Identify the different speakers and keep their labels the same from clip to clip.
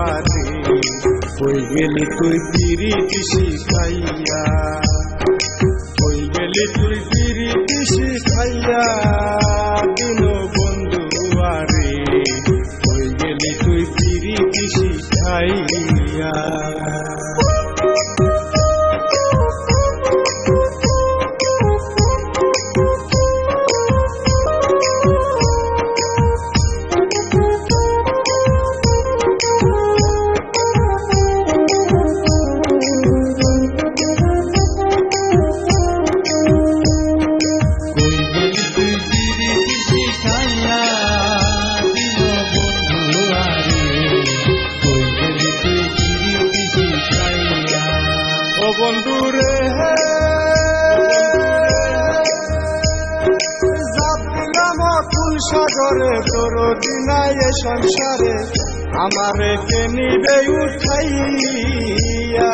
Speaker 1: আরে কই গেলি তুই পিরিতি শিখাইয়া কই গেলি তুই পিরিতি শিখাইয়া দিন বন্ধু আরে কই গেলি তুই পিরিতি শিখাইয়া বন্ধুরে যাবলাম কোন সাগরে তোর দিনাই এ সংসারে আমারে কে নিবে উঠাইয়া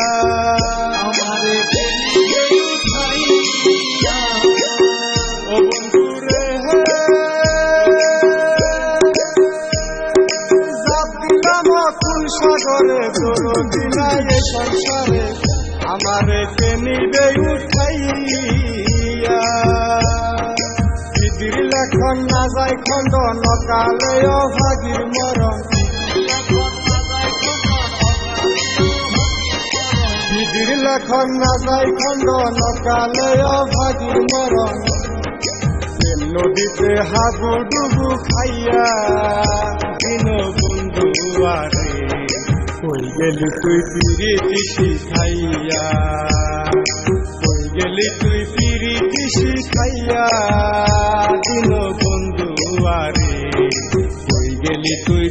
Speaker 1: আমারে কে নিবে উঠাইয়া ও বন্ধুরে যাবলাম কোন সাগরে তোর দিনাই এ সংসারে আমারে কে নিবে উঠাইয়া বিধির লেখন না যায় খণ্ড নকালে অভাগীর মরণ বিধির লেখন না যায় খণ্ড নকালে অভাগীর মরণ নদীতে হাবুডুবু খাইয়া দিন বন্ধু আরে কই গেলি তুই পিরিতি শিখাইয়া কই গেলি তুই পিরিতি শিখাইয়া দিন বন্ধু আরে কই গেলি তুই